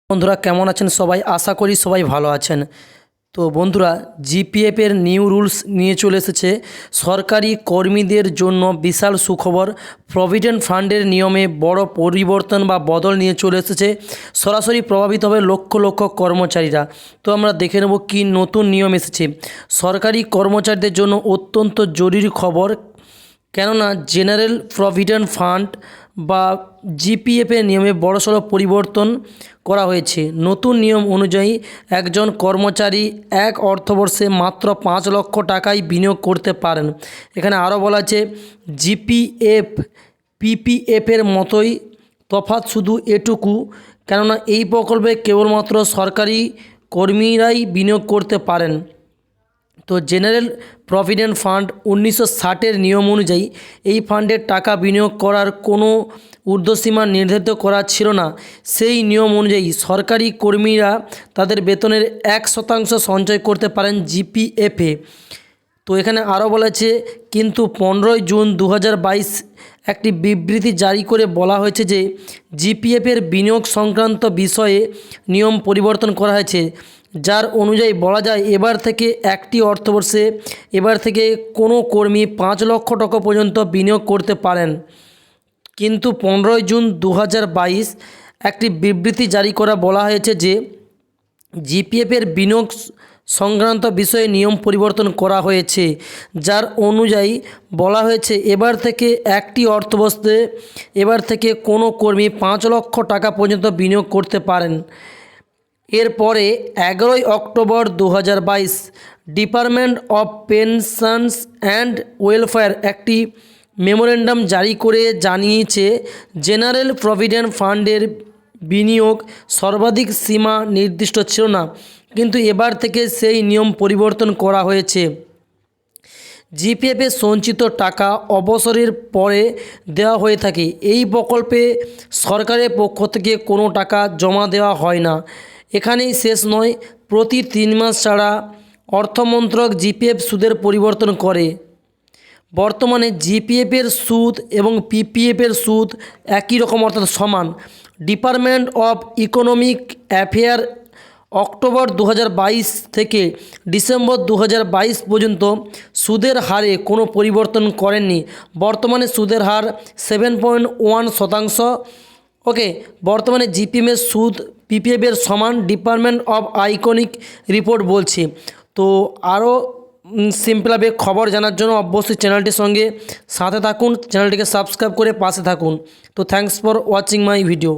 বন্ধুরা কেমন আছেন সবাই? আশা করি সবাই ভালো আছেন। তো বন্ধুরা, জিপিএফ এর নিউ রুলস নিয়ে চলে এসেছে। সরকারি কর্মীদের জন্য বিশাল সুখবর। প্রভিডেন্ট ফান্ডের নিয়মে বড় পরিবর্তন বা বদল নিয়ে চলে এসেছে। সরাসরি প্রভাবিত হবে লক্ষ লক্ষ কর্মচারীরা। তো আমরা দেখে নেব কী নতুন নিয়ম এসেছে। সরকারি কর্মচারীদের জন্য অত্যন্ত জরুরি খবর, কেননা জেনারেল প্রভিডেন্ট ফান্ড বা জিপিএফের নিয়মে বড়সড় পরিবর্তন করা হয়েছে। নতুন নিয়ম অনুযায়ী একজন কর্মচারী এক অর্থবর্ষে মাত্র 5 লক্ষ টাকাই বিনিয়োগ করতে পারেন। এখানে আরও বলা আছে জিপিএফ পিপিএফের মতোই, তফাৎ শুধু এটুকু, কেননা এই প্রকল্পে কেবলমাত্র সরকারি কর্মীরাই বিনিয়োগ করতে পারেন। তো জেনারেল প্রভিডেন্ট ফান্ড 1960-এর নিয়ম অনুযায়ী এই ফান্ডের টাকা বিনিয়োগ করার কোনো ঊর্ধ্বসীমা নির্ধারিত করা ছিল না। সেই নিয়ম অনুযায়ী সরকারি কর্মীরা তাদের বেতনের 1% সঞ্চয় করতে পারেন জিপিএফে। তো এখানে আরও বলেছে, কিন্তু 15 জুন 2022 একটি বিবৃতি জারি করে বলা হয়েছে যে জিপিএফের বিনিয়োগ সংক্রান্ত বিষয়ে নিয়ম পরিবর্তন করা হয়েছে, যার অনুযায়ী বলা যায় এবার থেকে একটি অর্থবর্ষে কোনো কর্মী 5 লক্ষ টাকা পর্যন্ত বিনিয়োগ করতে পারেন। কিন্তু 15 জুন 2022 একটি বিবৃতি জারি করা বলা হয়েছে যে জিপিএফের বিনিয়োগ সংক্রান্ত বিষয়ে নিয়ম পরিবর্তন করা হয়েছে, যার অনুযায়ী বলা হয়েছে এবার থেকে কোনো কর্মী 5 লক্ষ টাকা পর্যন্ত বিনিয়োগ করতে পারেন। এরপরে 11 October 2022 department of pensions and welfare একটি মেমোরেন্ডাম জারি করে জানিয়েছে জেনারেল প্রভিডেন্ট ফান্ডের বিনিয়োগ সর্বাধিক সীমা নির্দিষ্ট ছিল না, কিন্তু এবার থেকে সেই নিয়ম পরিবর্তন করা হয়েছে। জিপিএফে সঞ্চিত টাকা অবসরের পরে দেওয়া হয়ে থাকে। এই প্রকল্পে সরকারের পক্ষ থেকে কোনো টাকা জমা দেওয়া হয় না। এখানেই শেষ নয়, প্রতি 3 মাস ছাড়া অর্থমন্ত্রক জিপিএফ সুদের পরিবর্তন করে। বর্তমানে জিপিএফের সুদ এবং পিপিএফের সুদ একই রকম, অর্থাৎ সমান। Department of economic affair October 2022 থেকে ডিসেম্বর 2022 পর্যন্ত সুদের হারে কোনো পরিবর্তন করেননি। বর্তমানে সুদের হার 7.1%। ওকে, বর্তমানে জিপিএফের সুদ পিপিএফের সমান, ডিপার্টমেন্ট অফ ইকোনমিক রিপোর্ট বলছে। তো আরও সিম্পলভাবে খবর জানার জন্য অবশ্যই চ্যানেলটির সঙ্গে সাথে থাকুন, চ্যানেলটিকে সাবস্ক্রাইব করে পাশে থাকুন। তো thanks for watching my video.